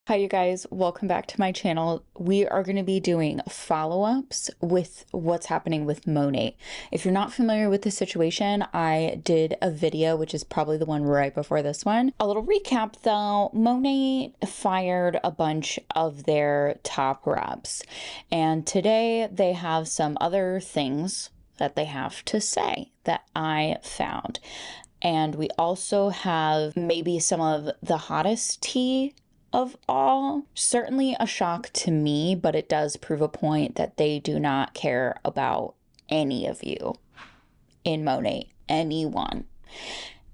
Hi you guys, welcome back to my channel. We are going to be doing follow-ups with what's happening with Monat. If you're not familiar with the situation, I did a video, which is probably the one right before this one. A little recap though, Monat fired a bunch of their top reps, and today they have some other things that they have to say that I found. And we also have maybe some of the hottest tea of all. Certainly a shock to me, but it does prove a point that they do not care about any of you in Monat. Any one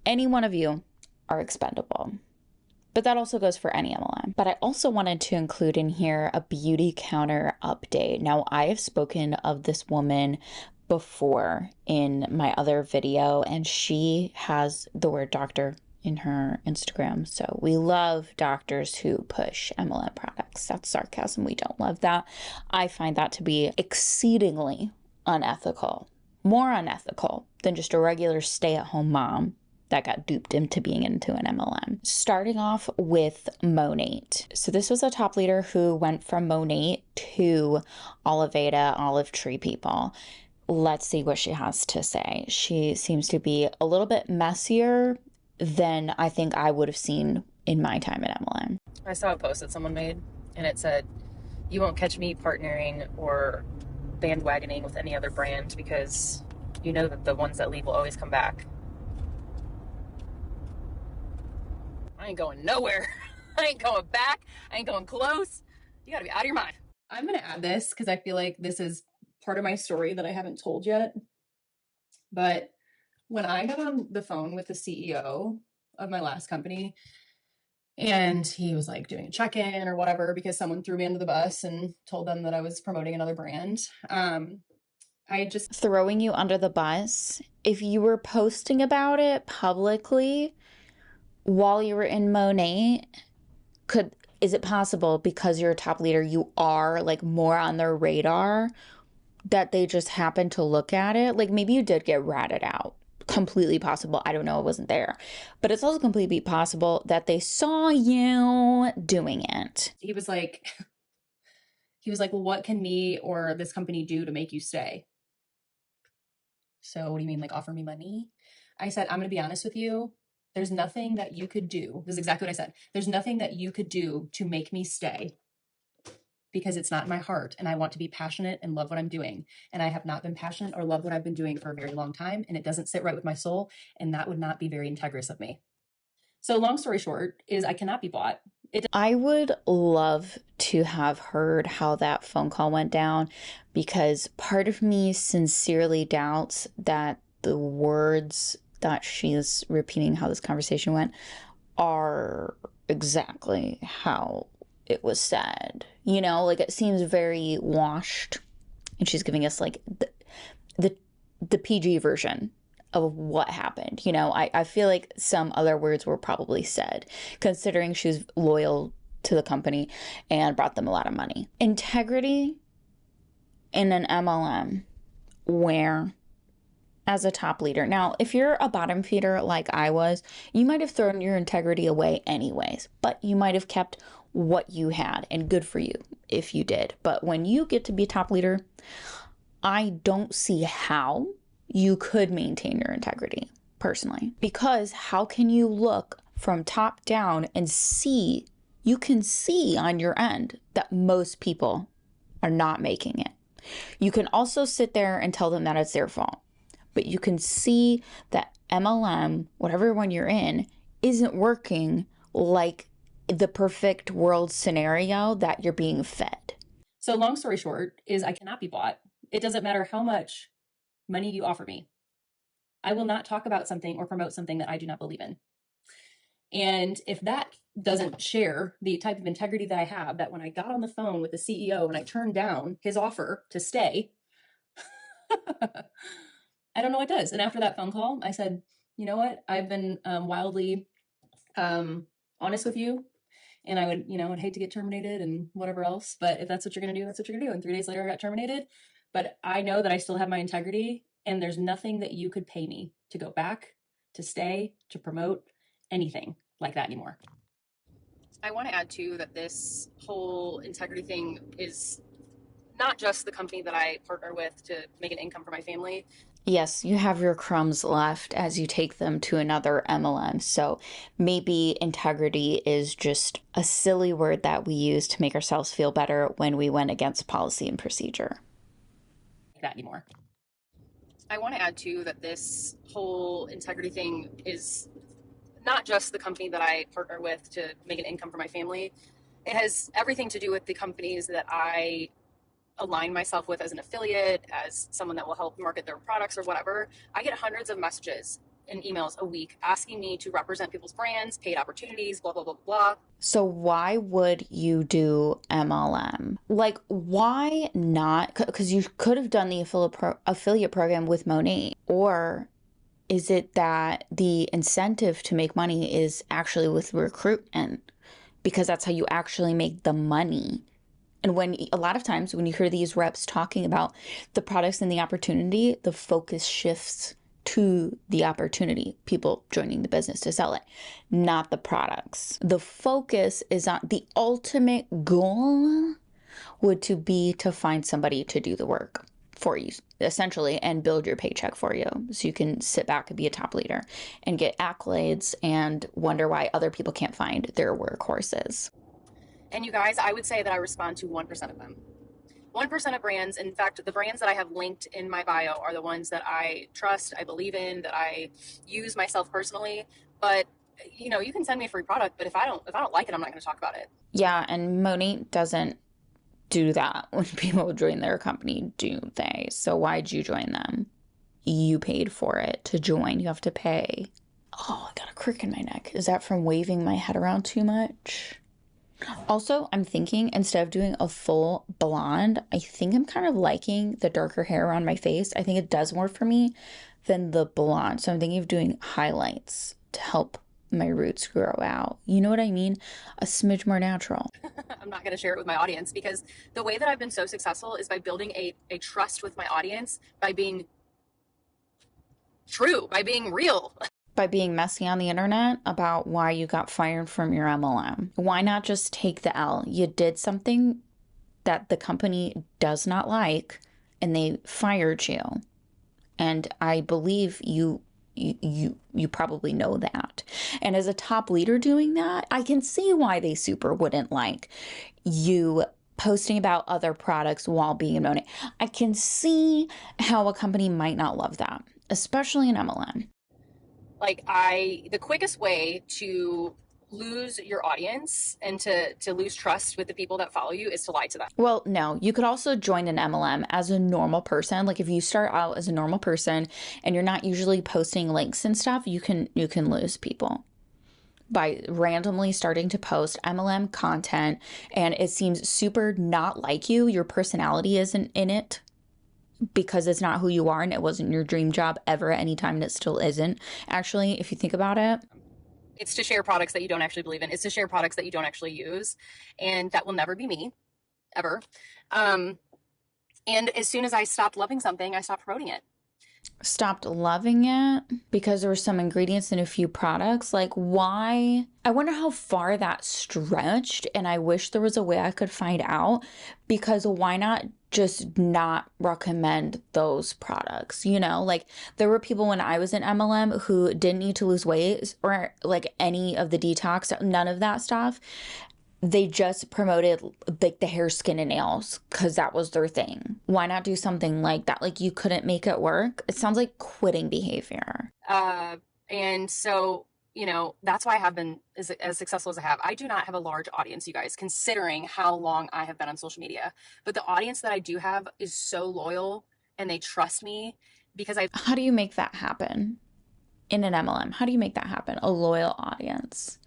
of you are expendable. But that also goes for any MLM. But I also wanted to include in here a beauty counter update. Now, I have spoken of this woman before in my other video, and she has the word doctor in her Instagram. So we love doctors who push MLM products. That's sarcasm. We don't love that. I find that to be exceedingly unethical, more unethical than just a regular stay-at-home mom that got duped into being into an MLM. Starting off with Monat. So this was a top leader who went from Monat to Oliveda, Olive Tree People. Let's see what she has to say. She seems to be a little bit messier than I think I would have seen in my time at MLM. I saw a post that someone made, and it said, "You won't catch me partnering or bandwagoning with any other brand because you know that the ones that leave will always come back." I ain't going nowhere. I ain't going back. I ain't going close. You gotta be out of your mind. I'm gonna add this because I feel like this is part of my story that I haven't told yet. But when I got on the phone with the CEO of my last company, and he was like doing a check-in or whatever because someone threw me under the bus and told them that I was promoting another brand. I just throwing you under the bus. If you were posting about it publicly while you were in Monat, is it possible because you're a top leader, you are like more on their radar that they just happen to look at it? Like maybe you did get ratted out. Completely possible. I don't know. I wasn't there. But it's also completely possible that they saw you doing it. He was like, well, what can me or this company do to make you stay? So what do you mean? Like offer me money? I said, I'm going to be honest with you. There's nothing that you could do. This is exactly what I said. There's nothing that you could do to make me stay because it's not in my heart. And I want to be passionate and love what I'm doing. And I have not been passionate or love what I've been doing for a very long time. And it doesn't sit right with my soul. And that would not be very integrous of me. So long story short is I cannot be bought. I would love to have heard how that phone call went down, because part of me sincerely doubts that the words that she's repeating how this conversation went are exactly how it was said. You know, like it seems very washed, and she's giving us like the PG version of what happened. You know, I feel like some other words were probably said, considering she was loyal to the company and brought them a lot of money. Integrity in an MLM where, as a top leader. Now, if you're a bottom feeder like I was, you might have thrown your integrity away anyways, but you might have kept what you had, and good for you if you did. But when you get to be a top leader, I don't see how you could maintain your integrity personally, because how can you look from top down and see, you can see on your end that most people are not making it. You can also sit there and tell them that it's their fault, but you can see that MLM, whatever one you're in, isn't working like the perfect world scenario that you're being fed. So long story short is I cannot be bought. It doesn't matter how much money you offer me. I will not talk about something or promote something that I do not believe in. And if that doesn't share the type of integrity that I have, that when I got on the phone with the CEO and I turned down his offer to stay, I don't know what does. And after that phone call, I said, you know what? I've been wildly honest with you. And I would, I'd hate to get terminated and whatever else. But if that's what you're going to do, that's what you're going to do. And 3 days later, I got terminated. But I know that I still have my integrity. And there's nothing that you could pay me to go back, to stay, to promote anything like that anymore. I want to add too that this whole integrity thing is not just the company that I partner with to make an income for my family. Yes, you have your crumbs left as you take them to another MLM. So maybe integrity is just a silly word that we use to make ourselves feel better when we went against policy and procedure. That anymore. I want to add too that this whole integrity thing is not just the company that I partner with to make an income for my family. It has everything to do with the companies that I align myself with as an affiliate, as someone that will help market their products or whatever. I get hundreds of messages and emails a week asking me to represent people's brands, paid opportunities, blah, blah, blah, blah. So why would you do MLM? Like, why not? Because you could have done the affiliate program with Monat. Or is it that the incentive to make money is actually with recruitment? Because that's how you actually make the money. And when a lot of times when you hear these reps talking about the products and the opportunity, the focus shifts to the opportunity, people joining the business to sell it, not the products. The focus is on the ultimate goal would to be to find somebody to do the work for you, essentially, and build your paycheck for you so you can sit back and be a top leader and get accolades and wonder why other people can't find their workhorses. And you guys, I would say that I respond to 1% of them. 1% of brands, in fact, the brands that I have linked in my bio are the ones that I trust, I believe in, that I use myself personally. But you know, you can send me a free product, but if I don't like it, I'm not going to talk about it. Yeah, and Monat doesn't do that when people join their company, do they? So why'd you join them? You paid for it to join. You have to pay. Oh, I got a crick in my neck. Is that from waving my head around too much? Also, I'm thinking instead of doing a full blonde, I think I'm kind of liking the darker hair on my face. I think it does more for me than the blonde. So I'm thinking of doing highlights to help my roots grow out. You know what I mean? A smidge more natural. I'm not going to share it with my audience because the way that I've been so successful is by building a trust with my audience, by being true, by being real. By being messy on the internet about why you got fired from your MLM. Why not just take the L? You did something that the company does not like and they fired you. And I believe you probably know that. And as a top leader doing that, I can see why they super wouldn't like you posting about other products while being a Monat. I can see how a company might not love that, especially an MLM. Like the quickest way to lose your audience and to lose trust with the people that follow you is to lie to them. Well, no, you could also join an MLM as a normal person. Like if you start out as a normal person and you're not usually posting links and stuff, you can lose people by randomly starting to post MLM content and it seems super not like you. Your personality isn't in it because it's not who you are and it wasn't your dream job ever at any time and it still isn't. Actually, if you think about it, it's to share products that you don't actually believe in. It's to share products that you don't actually use. And that will never be me, ever. And as soon as I stopped loving something, I stopped promoting it. Stopped loving it because there were some ingredients in a few products. Like, why? I wonder how far that stretched, and I wish there was a way I could find out, because why not just not recommend those products? You know, like there were people when I was in MLM who didn't need to lose weight or like any of the detox, none of that stuff. They just promoted like the hair, skin, and nails because that was their thing. Why not do something like that? Like you couldn't make it work. It sounds like quitting behavior. And so, you know, that's why I have been as successful as I have. I do not have a large audience, you guys, considering how long I have been on social media. But the audience that I do have is so loyal and they trust me because How do you make that happen in an MLM? How do you make that happen? A loyal audience?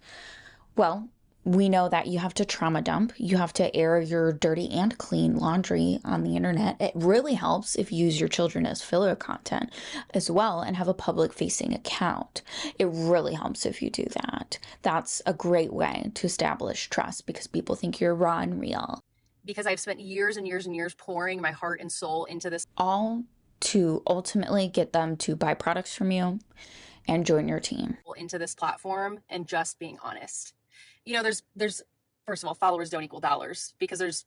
Well, we know that you have to trauma dump. You have to air your dirty and clean laundry on the internet. It really helps if you use your children as filler content as well and have a public facing account. It really helps if you do that. That's a great way to establish trust because people think you're raw and real. Because I've spent years and years and years pouring my heart and soul into this. All to ultimately get them to buy products from you and join your team. Into this platform and just being honest. You know, there's first of all, followers don't equal dollars, because there's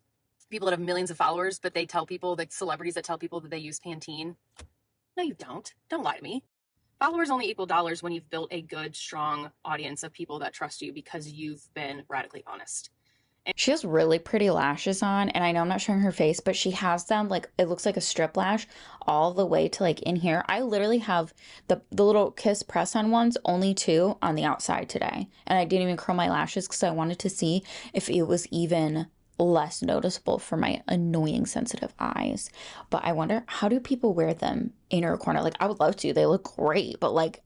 people that have millions of followers, but they tell people, like celebrities that tell people that they use Pantene. No, you don't. Don't lie to me. Followers only equal dollars when you've built a good, strong audience of people that trust you because you've been radically honest. She has really pretty lashes on, and I know I'm not showing her face, but she has them like, it looks like a strip lash all the way to like in here. I literally have the little kiss press on ones, only 2 on the outside today. And I didn't even curl my lashes because I wanted to see if it was even less noticeable for my annoying sensitive eyes. But I wonder, how do people wear them inner corner? Like, I would love to. They look great, but like,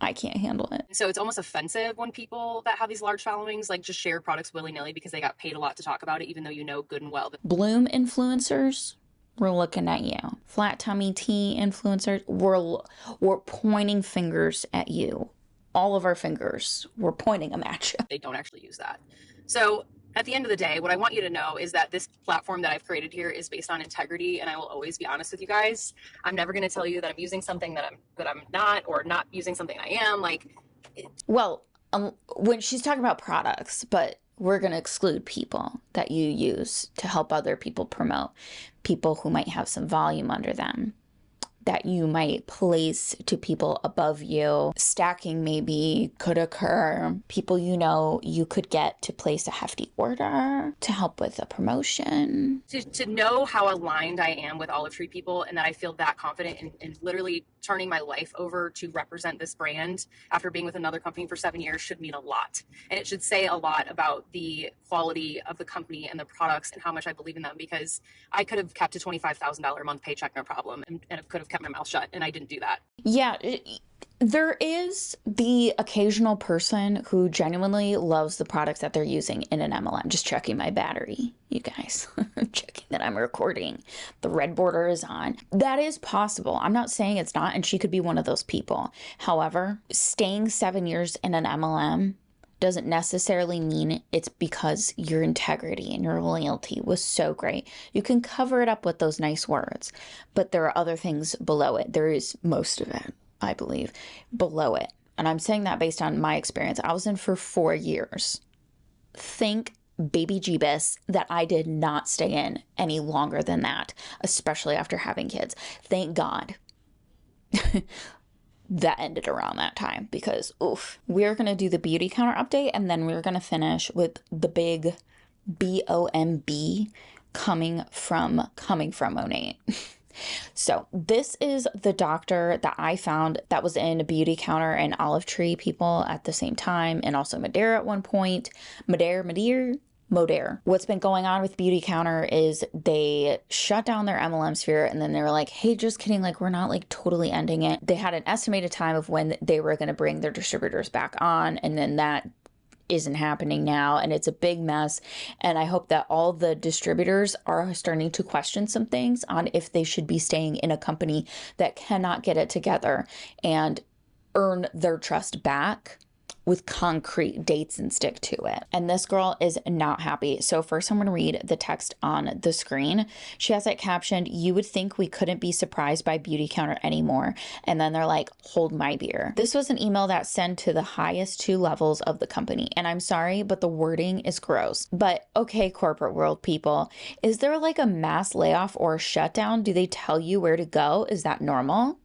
I can't handle it. So it's almost offensive when people that have these large followings like just share products willy-nilly because they got paid a lot to talk about it, even though you know good and well that Bloom influencers, we're looking at you. Flat tummy tea influencers, we're pointing fingers at you. All of our fingers, we're pointing them at you. they don't actually use that. So at the end of the day, what I want you to know is that this platform that I've created here is based on integrity, and I will always be honest with you guys. I'm never going to tell you that I'm using something that I'm not, or not using something I am. Like, well, when she's talking about products, but we're going to exclude people that you use to help other people promote, people who might have some volume under them, that you might place to people above you. Stacking maybe could occur. People you know you could get to place a hefty order to help with a promotion. To know how aligned I am with Olive Tree people, and that I feel that confident in literally turning my life over to represent this brand after being with another company for 7 years should mean a lot. And it should say a lot about the quality of the company and the products and how much I believe in them, because I could have kept a $25,000 a month paycheck, no problem, and could have kept my mouth shut, and I didn't do that. Yeah, there is the occasional person who genuinely loves the products that they're using in an MLM. Just checking my battery, you guys. Checking that I'm recording. The red border is on. That is possible. I'm not saying it's not, and she could be one of those people. However, staying 7 years in an MLM doesn't necessarily mean it's because your integrity and your loyalty was so great. You can cover it up with those nice words, but there are other things below it. There is most of it, I believe, below it. And I'm saying that based on my experience. I was in for 4 years. Think baby Jeebus that I did not stay in any longer than that, especially after having kids. Thank God. That ended around that time, because oof, we're going to do the beauty counter update, and then we're going to finish with the big BOMB coming from Monat. So this is the doctor that I found that was in a beauty counter and Olive Tree people at the same time, and also Madera at one point. Madera. What's been going on with Beauty Counter is they shut down their MLM sphere, and then they were like, hey, just kidding, like, we're not like totally ending it. They had an estimated time of when they were going to bring their distributors back on, and then that isn't happening now, and it's a big mess. And I hope that all the distributors are starting to question some things on if they should be staying in a company that cannot get it together and earn their trust back with concrete dates and stick to it. And this girl is not happy. So first I'm going to read the text on the screen. She has it captioned, "You would think we couldn't be surprised by Beauty Counter anymore." And then they're like, "Hold my beer." This was an email that sent to the highest 2 levels of the company. And I'm sorry, but the wording is gross. But okay, corporate world people, is there like a mass layoff or a shutdown? Do they tell you where to go? Is that normal?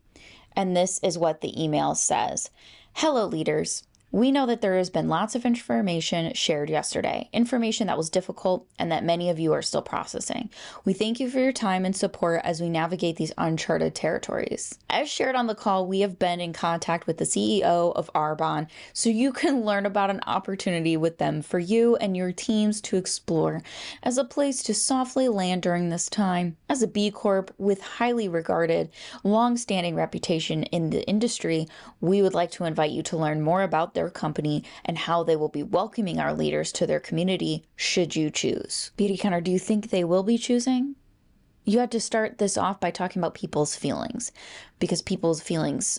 And this is what the email says. "Hello, leaders. We know that there has been lots of information shared yesterday, information that was difficult and that many of you are still processing. We thank you for your time and support as we navigate these uncharted territories. As shared on the call, we have been in contact with the CEO of Arbonne, so you can learn about an opportunity with them for you and your teams to explore as a place to softly land during this time. As a B Corp with highly regarded, long-standing reputation in the industry, we would like to invite you to learn more about their company and how they will be welcoming our leaders to their community should you choose." Beauty Counter, do you think they will be choosing? You had to start this off by talking about people's feelings, because people's feelings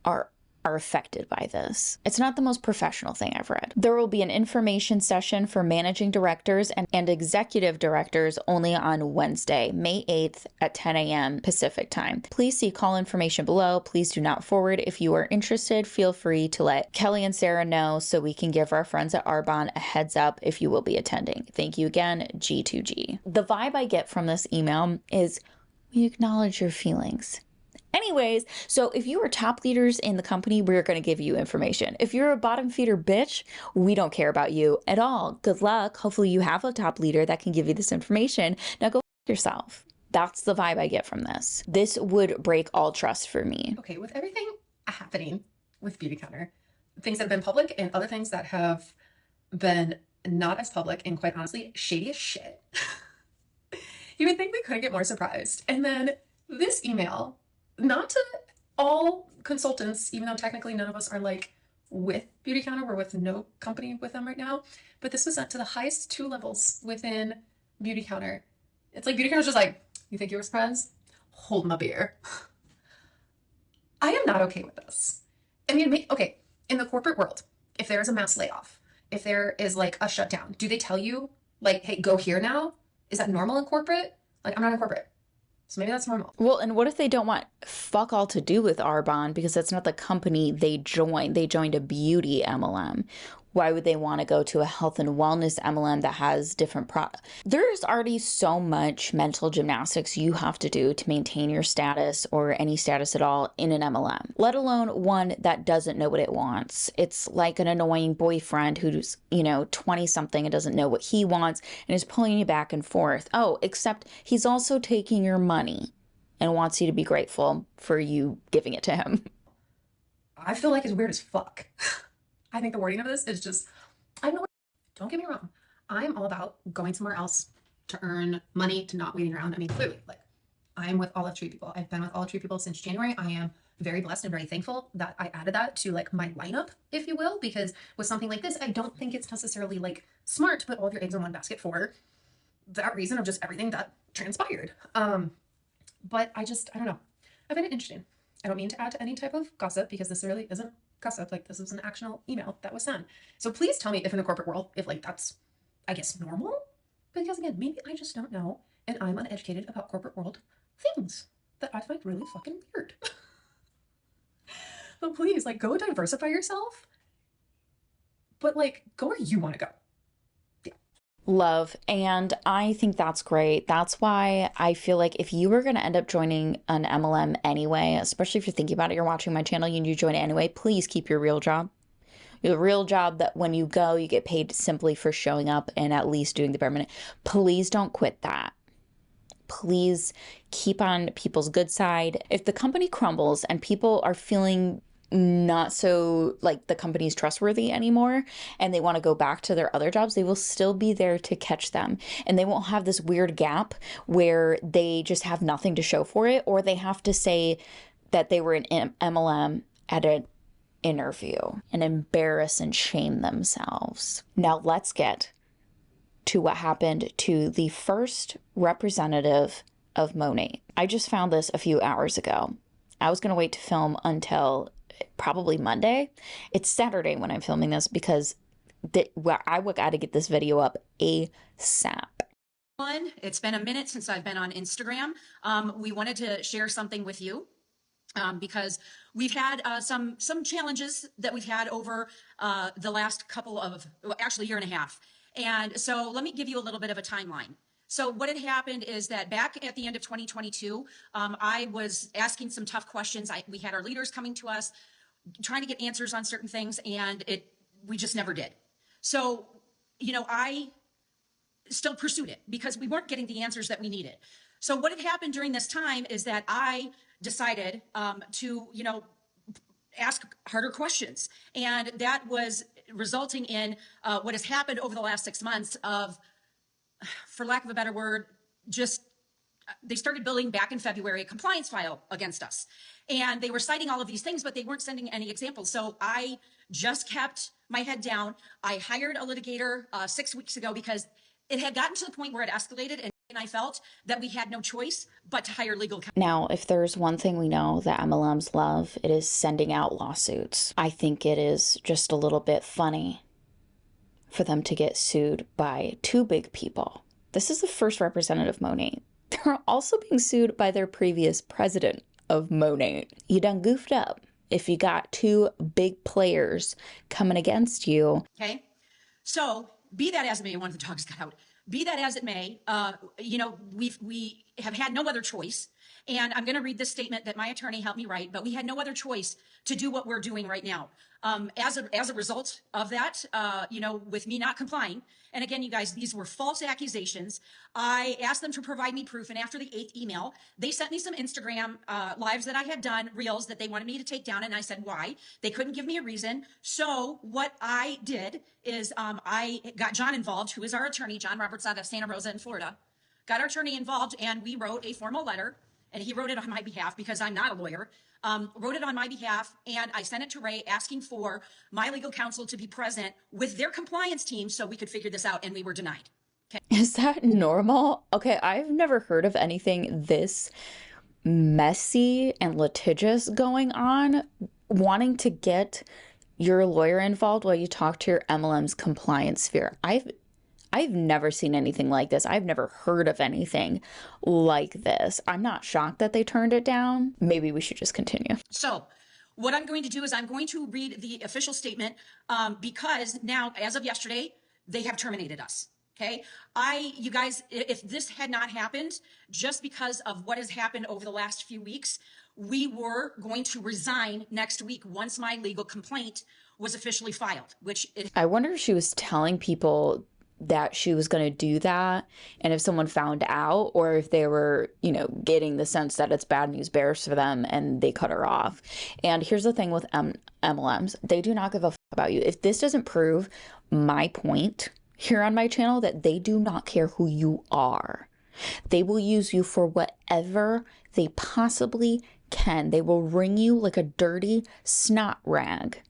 are are affected by this. It's not the most professional thing I've read. There will be an information session for managing directors and executive directors only on Wednesday, May 8th at 10 a.m. Pacific time. Please see call information below. Please do not forward. If you are interested, feel free to let Kelly and Sarah know so we can give our friends at Arbonne a heads up if you will be attending. Thank you again, G2G. The vibe I get from this email is we acknowledge your feelings. Anyways, so if you are top leaders in the company, we're going to give you information. If you're a bottom feeder bitch, we don't care about you at all. Good luck. Hopefully you have a top leader that can give you this information. Now go yourself. That's the vibe I get from this. This would break all trust for me. Okay, with everything happening with Beautycounter, things that have been public and other things that have been not as public and quite honestly shady as shit, you would think we couldn't get more surprised. And then this email, not to all consultants, even though technically none of us are like with Beautycounter, we're with no company with them right now, but this was sent to the highest 2 levels within Beautycounter. It's like Beautycounter's just like, you think you were surprised? Hold my beer. I am not okay with this. I mean, okay, in the corporate world, if there is a mass layoff, if there is like a shutdown, do they tell you like, hey, go here now? Is that normal in corporate? Like, I'm not in corporate, so maybe that's normal. Well, and what if they don't want fuck all to do with Arbonne because that's not the company they joined? They joined a beauty MLM. Why would they want to go to a health and wellness MLM that has different products? There's already so much mental gymnastics you have to do to maintain your status or any status at all in an MLM, let alone one that doesn't know what it wants. It's like an annoying boyfriend who's, 20 something and doesn't know what he wants and is pulling you back and forth. Oh, except he's also taking your money and wants you to be grateful for you giving it to him. I feel like it's weird as fuck. I think the wording of this is just, I know, don't get me wrong. I'm all about going somewhere else to earn money, to not waiting around. I mean, clearly, like, I'm with Olive Tree People. I've been with Olive Tree People since January. I am very blessed and very thankful that I added that to like my lineup, if you will, because with something like this, I don't think it's necessarily like smart to put all of your eggs in one basket for that reason of just everything that transpired. But I don't know. I find it interesting. I don't mean to add to any type of gossip because this really isn't gossip. Like, this was an actual email that was sent. So please tell me if in the corporate world, if like that's, I guess, normal. Because again, maybe I just don't know and I'm uneducated about corporate world things that I find really fucking weird. But please, like, go diversify yourself. But like, go where you want to go. Love. And I think that's great. That's why I feel like if you were going to end up joining an MLM anyway, especially if you're thinking about it, you're watching my channel and you join it anyway, please keep your real job. Your real job that when you go, you get paid simply for showing up and at least doing the bare minimum. Please don't quit that. Please keep on people's good side. If the company crumbles and people are feeling not so like the company's trustworthy anymore and they want to go back to their other jobs, they will still be there to catch them. And they won't have this weird gap where they just have nothing to show for it, or they have to say that they were an MLM at an interview and embarrass and shame themselves. Now let's get to what happened to the first representative of Monat. I just found this a few hours ago. I was going to wait to film until probably Monday. It's Saturday when I'm filming this because I got to get this video up ASAP. It's been a minute since I've been on Instagram. We wanted to share something with you because we've had some challenges that we've had over the last actually year and a half. And so let me give you a little bit of a timeline. So what had happened is that back at the end of 2022, I was asking some tough questions. We had our leaders coming to us, trying to get answers on certain things, and we just never did. So, I still pursued it because we weren't getting the answers that we needed. So what had happened during this time is that I decided to, ask harder questions. And that was resulting in what has happened over the last 6 months of, for lack of a better word, just they started building back in February a compliance file against us. And they were citing all of these things, but they weren't sending any examples. So I just kept my head down. I hired a litigator 6 weeks ago because it had gotten to the point where it escalated and And I felt that we had no choice but to hire legal counsel. Now, if there's one thing we know that MLMs love, it is sending out lawsuits. I think it is just a little bit funny for them to get sued by two big people. This is the first representative of Monat. They're also being sued by their previous president of Monat. You done goofed up if you got two big players coming against you. Okay, so be that as it may, one of the dogs got out. Be that as it may, you know, we have had no other choice. And I'm going to read this statement that my attorney helped me write, but we had no other choice to do what we're doing right now. As a result of that, you know, with me not complying, and again, you guys, these were false accusations. I asked them to provide me proof, and after the 8th email, they sent me some Instagram lives that I had done, reels that they wanted me to take down, and I said, why? They couldn't give me a reason. So what I did is I got John involved, who is our attorney, John Roberts out of Santa Rosa in Florida, got our attorney involved, and we wrote a formal letter, and he wrote it on my behalf because I'm not a lawyer. Wrote it on my behalf, and I sent it to Ray asking for my legal counsel to be present with their compliance team so we could figure this out, and we were denied. Okay. Is that normal? Okay, I've never heard of anything this messy and litigious going on, wanting to get your lawyer involved while you talk to your MLM's compliance sphere. I've never seen anything like this. I've never heard of anything like this. I'm not shocked that they turned it down. Maybe we should just continue. So what I'm going to do is I'm going to read the official statement because now, as of yesterday, they have terminated us. Okay. You guys, if this had not happened, just because of what has happened over the last few weeks, we were going to resign next week once my legal complaint was officially filed, I wonder if she was telling people that she was going to do that, and if someone found out, or if they were, you know, getting the sense that it's bad news bears for them and they cut her off. And here's the thing with MLMs, they do not give a fuck about you. If this doesn't prove my point here on my channel that they do not care who you are, they will use you for whatever they possibly can. They will wring you like a dirty snot rag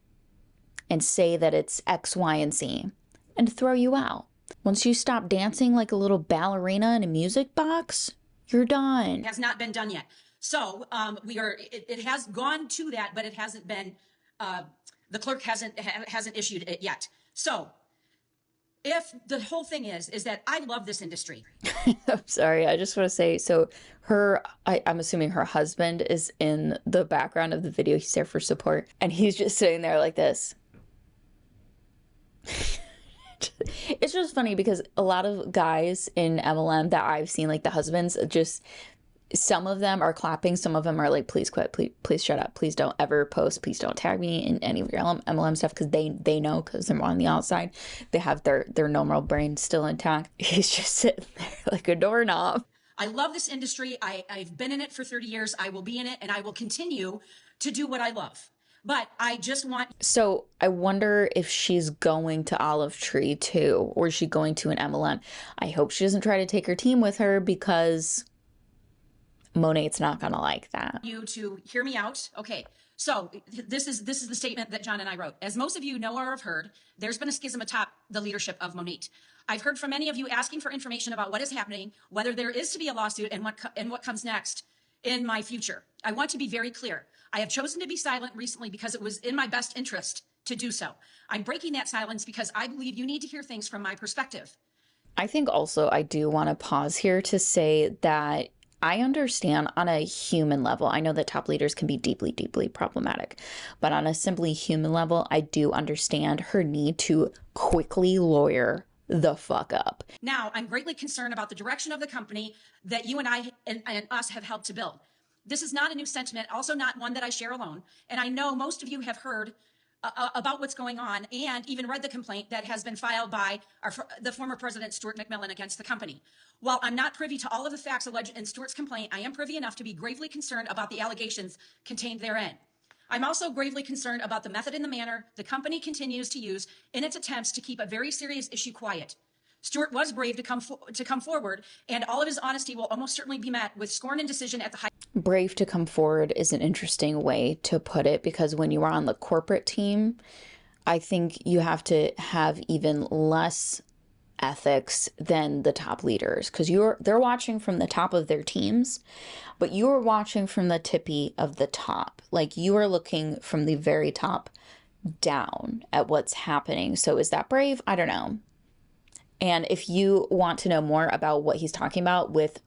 and say that it's X, Y, and Z and throw you out. Once you stop dancing like a little ballerina in a music box, you're done. It has not been done yet. So it has gone to that, but it hasn't been, the clerk hasn't issued it yet. So if the whole thing is that I love this industry. I'm sorry, I just want to say, so I'm assuming her husband is in the background of the video. He's there for support, and he's just sitting there like this. It's just funny because a lot of guys in MLM that I've seen, like the husbands, just some of them are clapping, some of them are like, please quit, please shut up, please don't ever post, please don't tag me in any of your MLM stuff, because they know, because they're on the outside, they have their normal brain still intact. He's just sitting there like a doorknob. I love this industry. I've been in it for 30 years. I will be in it, and I will continue to do what I love. But I just want... So I wonder if she's going to Olive Tree too, or is she going to an MLM? I hope she doesn't try to take her team with her, because Monat's not gonna like that. You to hear me out. Okay, so this is the statement that John and I wrote. As most of you know or have heard, there's been a schism atop the leadership of Monat. I've heard from many of you asking for information about what is happening, whether there is to be a lawsuit, and what comes next in my future. I want to be very clear. I have chosen to be silent recently because it was in my best interest to do so. I'm breaking that silence because I believe you need to hear things from my perspective. I think also I do want to pause here to say that I understand on a human level. I know that top leaders can be deeply, deeply problematic, but on a simply human level, I do understand her need to quickly lawyer the fuck up. Now, I'm greatly concerned about the direction of the company that you and I and us have helped to build. This is not a new sentiment, also not one that I share alone. And I know most of you have heard about what's going on and even read the complaint that has been filed by the former president, Stuart McMillan, against the company. While I'm not privy to all of the facts alleged in Stuart's complaint, I am privy enough to be gravely concerned about the allegations contained therein. I'm also gravely concerned about the method and the manner the company continues to use in its attempts to keep a very serious issue quiet. Stuart was brave to come forward, and all of his honesty will almost certainly be met with scorn and decision at the high. Brave to come forward is an interesting way to put it, because when you are on the corporate team, I think you have to have even less ethics than the top leaders, because they're watching from the top of their teams, but you're watching from the tippy of the top. Like, you are looking from the very top down at what's happening. So is that brave? I don't know. And if you want to know more about what he's talking about with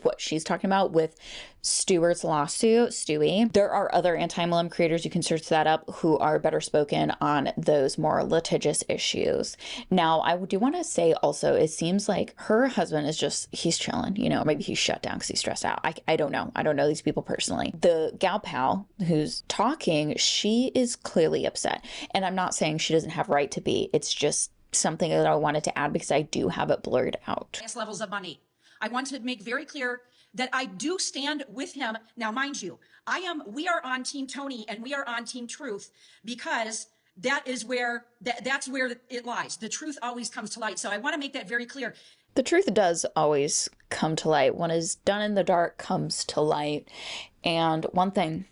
what she's talking about with Stewart's lawsuit, Stewie, there are other anti-MLM creators, you can search that up, who are better spoken on those more litigious issues. Now, I do want to say also, it seems like her husband is just, he's chilling, you know, maybe he's shut down because he's stressed out. I don't know. I don't know these people personally. The gal pal who's talking, she is clearly upset. And I'm not saying she doesn't have right to be. It's just something that I wanted to add because I do have it blurred out. Levels of money. I want to make very clear that I do stand with him. Now, mind you, we are on Team Tony and we are on Team Truth, because that is where, that's where it lies. The truth always comes to light. So I want to make that very clear. The truth does always come to light. What is done in the dark comes to light. And one thing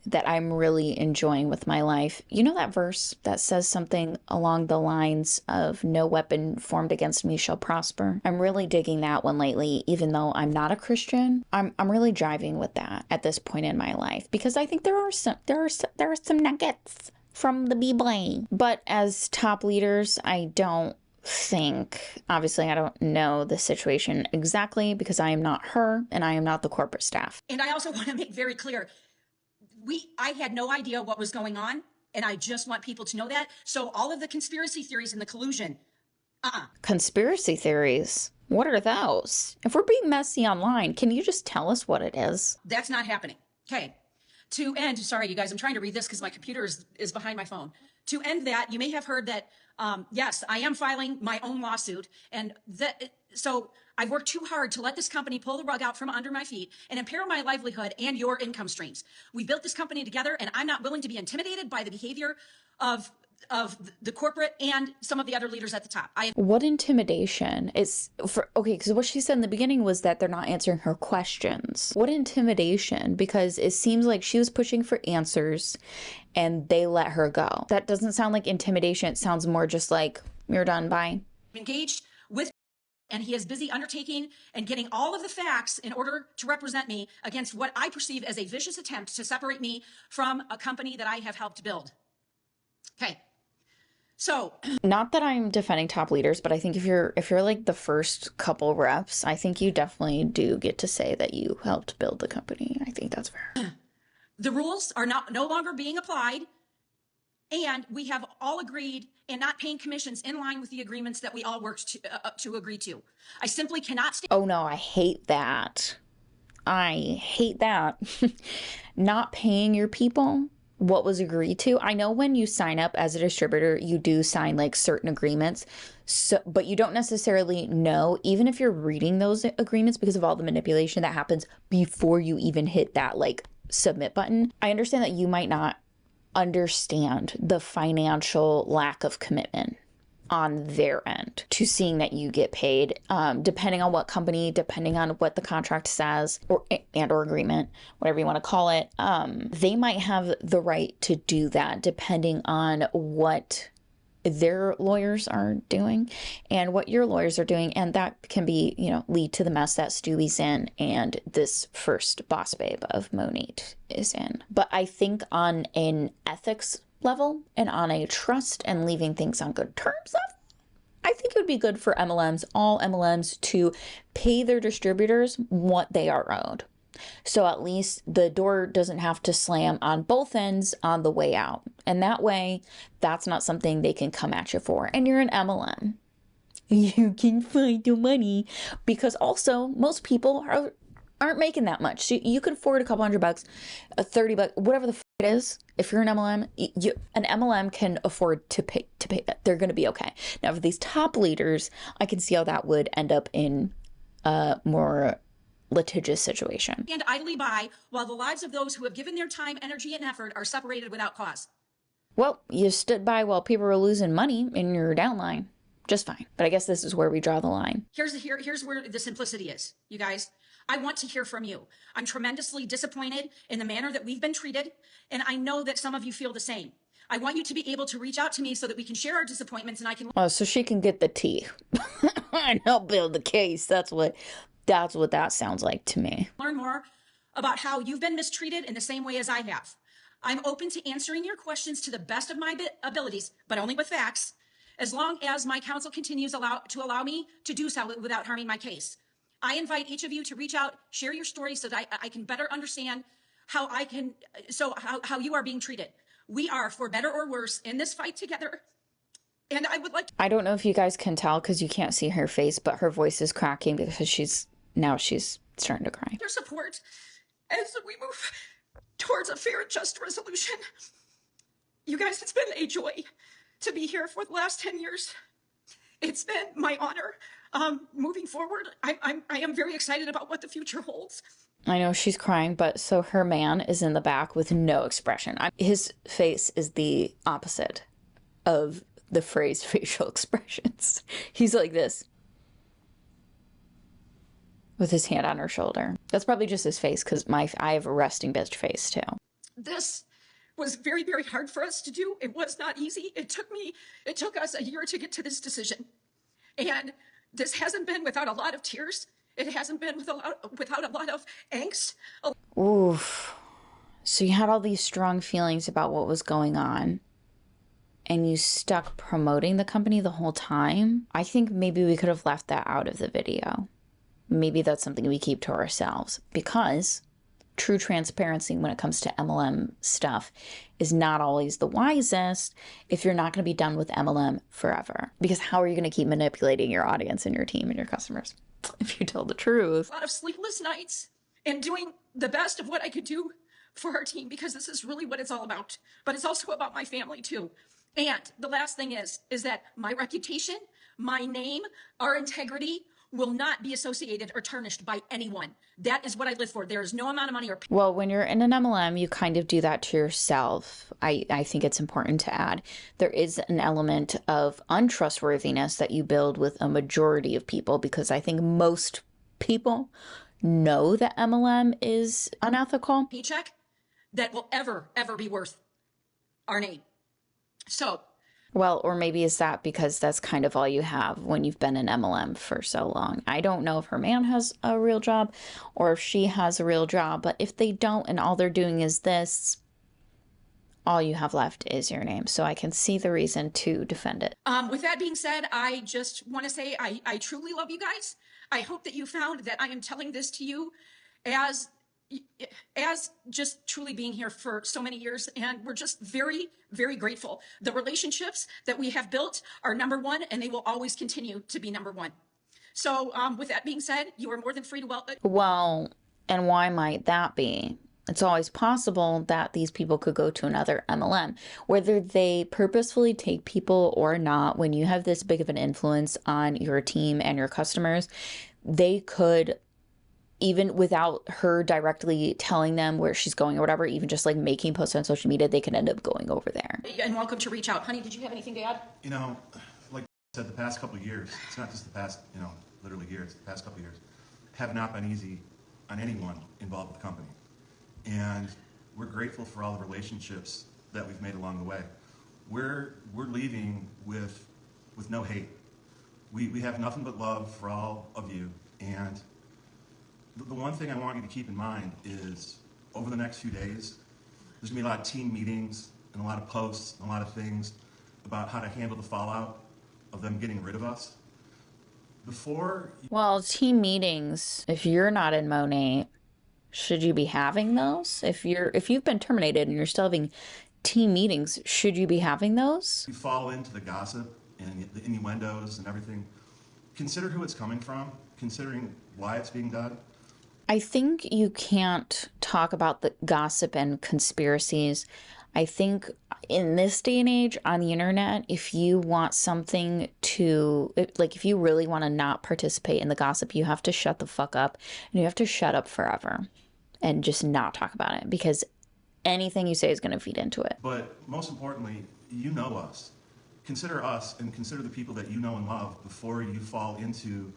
that I'm really enjoying with my life, you know that verse that says something along the lines of no weapon formed against me shall prosper? I'm really digging that one lately, even though I'm not a Christian. I'm really jiving with that at this point in my life, because I think there are some nuggets from the Bible. But as top leaders, I don't think, obviously I don't know the situation exactly, because I am not her and I am not the corporate staff. And I also want to make very clear, I had no idea what was going on, and I just want people to know that. So all of the conspiracy theories and the collusion, Conspiracy theories? What are those? If we're being messy online, can you just tell us what it is? That's not happening. Okay. To end, sorry, you guys, I'm trying to read this because my computer is behind my phone. To end that, you may have heard that, yes, I am filing my own lawsuit. And so I've worked too hard to let this company pull the rug out from under my feet and imperil my livelihood and your income streams. We built this company together, and I'm not willing to be intimidated by the behavior of the corporate and some of the other leaders at the top. What intimidation is okay, because what she said in the beginning was that they're not answering her questions. What intimidation? Because it seems like she was pushing for answers and they let her go. That doesn't sound like intimidation. It sounds more just like, you're done, bye. Engaged with, and he is busy undertaking and getting all of the facts in order to represent me against what I perceive as a vicious attempt to separate me from a company that I have helped build. Okay. So, not that I'm defending top leaders, but I think if you're like the first couple reps, I think you definitely do get to say that you helped build the company. I think that's fair. The rules are no longer being applied, and we have all agreed in not paying commissions in line with the agreements that we all worked to agree to. I simply cannot stay. Oh no, I hate that. I hate that. Not paying your people what was agreed to. I know when you sign up as a distributor, you do sign like certain agreements, so but you don't necessarily know, even if you're reading those agreements, because of all the manipulation that happens before you even hit that like submit button. I understand that you might not understand the financial lack of commitment on their end to seeing that you get paid, depending on what company, depending on what the contract says, or agreement, whatever you want to call it. They might have the right to do that depending on what their lawyers are doing and what your lawyers are doing, and that can be, you know, lead to the mess that Stewie's in and this first boss babe of Monat is in. But I think on an ethics level and on a trust and leaving things on good terms of, I think it would be good for MLMs, all MLMs, to pay their distributors what they are owed. So at least the door doesn't have to slam on both ends on the way out. And that way, that's not something they can come at you for. And you're an MLM. You can find the money, because also most people aren't making that much. So you can afford a couple $100, $30, whatever the f it is. If you're an MLM, an MLM can afford to pay that. They're going to be okay. Now, for these top leaders, I can see how that would end up in a more litigious situation. And idly by while the lives of those who have given their time, energy, and effort are separated without cause. Well, you stood by while people were losing money in your downline. Just fine. But I guess this is where we draw the line. Here's where the simplicity is, you guys. I want to hear from you. I'm tremendously disappointed in the manner that we've been treated, and I know that some of you feel the same. I want you to be able to reach out to me so that we can share our disappointments and I can Oh, so she can get the tea and help build the case. That's what that sounds like to me. learn more about how you've been mistreated in the same way as I have. I'm open to answering your questions to the best of my abilities, but only with facts, as long as my counsel continues to allow me to do so without harming my case. I invite each of you to reach out, share your story so that I can better understand how how you are being treated. We are, for better or worse, in this fight together. And I would like to— I don't know if you guys can tell because you can't see her face, but her voice is cracking because she's starting to cry. your support as we move towards a fair and just resolution. You guys, it's been a joy to be here for the last 10 years. It's been my honor. Moving forward, I am very excited about what the future holds. I know she's crying, but so her man is in the back with no expression. His face is the opposite of the phrase facial expressions. He's like this with his hand on her shoulder. That's probably just his face because I have a resting bitch face too. This was very, very hard for us to do. It was not easy. It took us a year to get to this decision. And this hasn't been without a lot of tears. It hasn't been without a lot of angst. Oof. So you had all these strong feelings about what was going on and you stuck promoting the company the whole time. I think maybe we could have left that out of the video. Maybe that's something we keep to ourselves, because true transparency when it comes to MLM stuff is not always the wisest if you're not going to be done with MLM forever. Because how are you going to keep manipulating your audience and your team and your customers if you tell the truth? A lot of sleepless nights and doing the best of what I could do for our team, because this is really what it's all about. But it's also about my family too. And the last thing is that my reputation, my name, our integrity will not be associated or tarnished by anyone. That is what I live for. There is no amount of money or— Well, when you're in an MLM, you kind of do that to yourself. I think it's important to add. There is an element of untrustworthiness that you build with a majority of people, because I think most people know that MLM is unethical. paycheck that will ever be worth our name. So, Well, or maybe is that because that's kind of all you have when you've been in MLM for so long. I don't know if her man has a real job or if she has a real job, but if they don't and all they're doing is this, all you have left is your name. So I can see the reason to defend it. with that being said, I just want to say I truly love you guys. I hope that you found that I am telling this to you as just truly being here for so many years, and we're just very, very grateful. The relationships that we have built are number one, and they will always continue to be number one. So with that being said, you are more than free to welcome. Well, and why might that be? It's always possible that these people could go to another MLM. Whether they purposefully take people or not, when you have this big of an influence on your team and your customers, they could, even without her directly telling them where she's going or whatever, even just like making posts on social media, they can end up going over there. And welcome to reach out. Honey, did you have anything to add? You know, like I said, the past couple of years, it's not just the past, literally years, the past couple of years, have not been easy on anyone involved with the company. And we're grateful for all the relationships that we've made along the way. We're leaving with no hate. We have nothing but love for all of you. And the one thing I want you to keep in mind is over the next few days, there's gonna be a lot of team meetings and a lot of posts and a lot of things about how to handle the fallout of them getting rid of us. Well, team meetings, if you're not in Monat, should you be having those? If you've been terminated and you're still having team meetings, should you be having those? You fall into the gossip and the innuendos and everything. Consider who it's coming from, considering why it's being done. I think you can't talk about the gossip and conspiracies. I think in this day and age on the internet, if you want something to, like if you really want to not participate in the gossip, you have to shut the fuck up and you have to shut up forever and just not talk about it, because anything you say is going to feed into it. But most importantly, you know us. Consider us and consider the people that you know and love before you fall into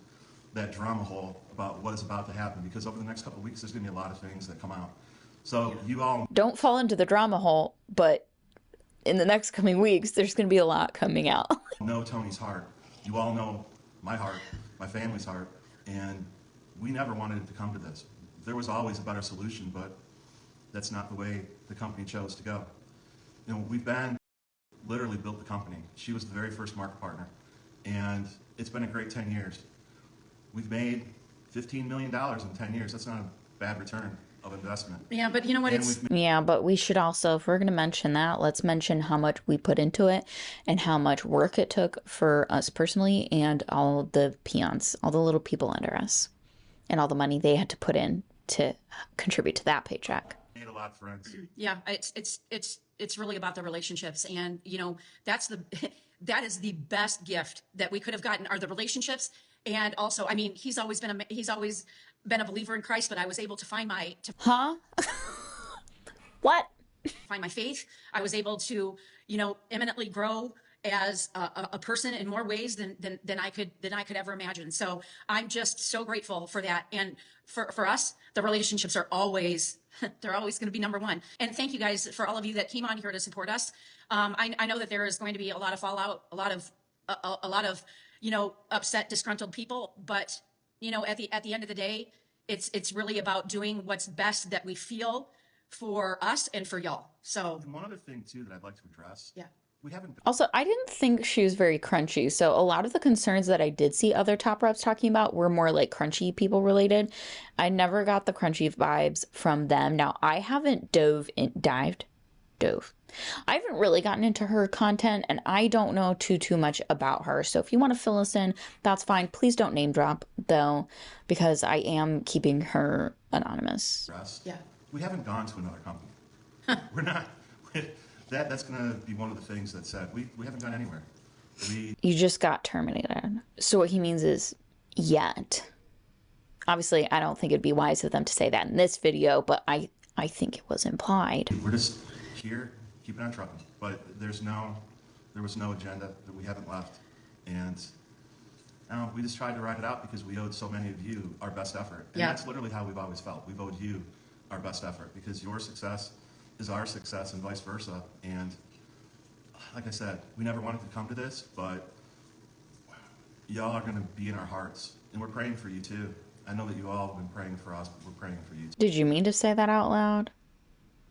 that drama hole about what is about to happen, because over the next couple of weeks, there's going to be a lot of things that come out. So you all don't fall into the drama hole, but in the next coming weeks, there's going to be a lot coming out. Know Tony's heart. You all know my heart, my family's heart, and we never wanted it to come to this. There was always a better solution, but that's not the way the company chose to go. You know, we've been literally built the company. She was the very first market partner, and it's been a great 10 years. We've made $15 million in 10 years. That's not a bad return of investment. Yeah, but you know what? Yeah, but we should also, if we're going to mention that, let's mention how much we put into it and how much work it took for us personally and all the peons, all the little people under us, and all the money they had to put in to contribute to that paycheck. Made a lot of friends. Yeah, it's really about the relationships, and you know that is the best gift that we could have gotten, are the relationships. And also, I mean, he's always been a believer in Christ, but I was able to find my What? find my faith. I was able to, you know, eminently grow as a person in more ways than I could ever imagine. So I'm just so grateful for that. And for us, the relationships are always, they're always going to be number one. And thank you guys for all of you that came on here to support us. I know that there is going to be a lot of fallout, a lot of, you know, upset, disgruntled people, but you know, at the end of the day, it's really about doing what's best that we feel for us and for y'all. So And one other thing too that I'd like to address. yeah. We haven't. Also, I didn't think she was very crunchy. So a lot of the concerns that I did see other top reps talking about were more like crunchy people related. I never got the crunchy vibes from them. Now, I haven't dove. I haven't really gotten into her content, and I don't know too much about her. So if you want to fill us in, that's fine. Please don't name drop though, because I am keeping her anonymous. Yeah. We haven't gone to another company. We're not. That's going to be one of the things that said we haven't gone anywhere. You just got terminated. So what he means is yet. Obviously, I don't think it'd be wise of them to say that in this video, but I think it was implied. We're just here, keeping on trucking. But there was no agenda that we haven't left, and we just tried to ride it out because we owed so many of you our best effort. And that's literally how we've always felt. We've owed you our best effort because your success is our success and vice versa. And like I said, we never wanted to come to this, but y'all are going to be in our hearts, and we're praying for you too. I know that you all have been praying for us, but we're praying for you too. Did you mean to say that out loud?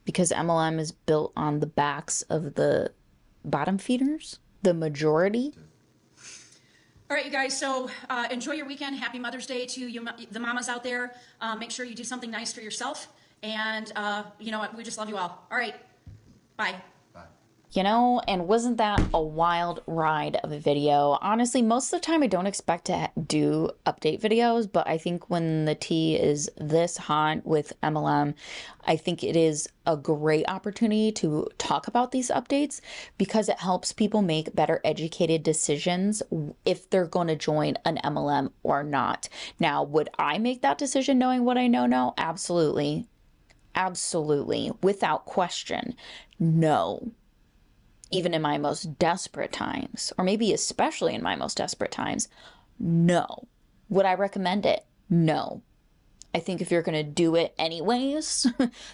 Because MLM is built on the backs of the bottom feeders, the majority. All right, you guys, so enjoy your weekend. Happy Mother's Day to you, the mamas out there. Make sure you do something nice for yourself. And you know what? We just love you all. All right. Bye. Bye. You know, and wasn't that a wild ride of a video? Honestly, most of the time I don't expect to do update videos, but I think when the tea is this hot with MLM, I think it is a great opportunity to talk about these updates because it helps people make better educated decisions if they're going to join an MLM or not. Now, would I make that decision knowing what I know now? Absolutely. Absolutely. Without question. No. Even in my most desperate times, or maybe especially in my most desperate times, no. Would I recommend it? No. I think if you're going to do it anyways,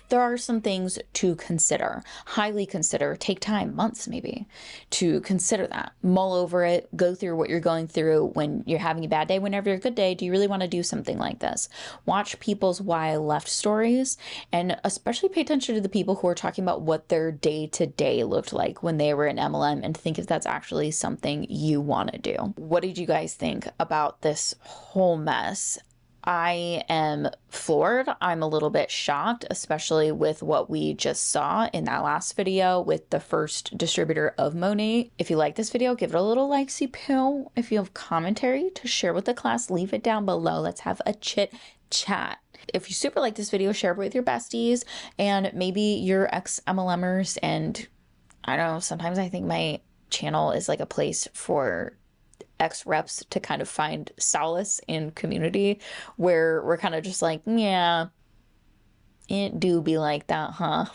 there are some things to consider, highly consider, take time, months maybe, to consider that. Mull over it, go through what you're going through when you're having a bad day, whenever you're a good day. Do you really want to do something like this? Watch people's why I left stories, and especially pay attention to the people who are talking about what their day-to-day looked like when they were in MLM, and think if that's actually something you want to do. What did you guys think about this whole mess? I am floored. I'm a little bit shocked, especially with what we just saw in that last video with the first distributor of Monat. If you like this video, give it a little likesy pill. If you have commentary to share with the class, leave it down below. Let's have a chit chat. If you super like this video, share it with your besties and maybe your ex-MLMers. And I don't know, sometimes I think my channel is like a place for ex-reps to kind of find solace in community where we're kind of just like, yeah, it do be like that, huh?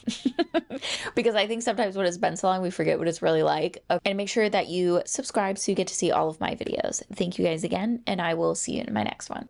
Because I think sometimes when it's been so long, we forget what it's really like. And make sure that you subscribe so you get to see all of my videos. Thank you guys again, and I will see you in my next one.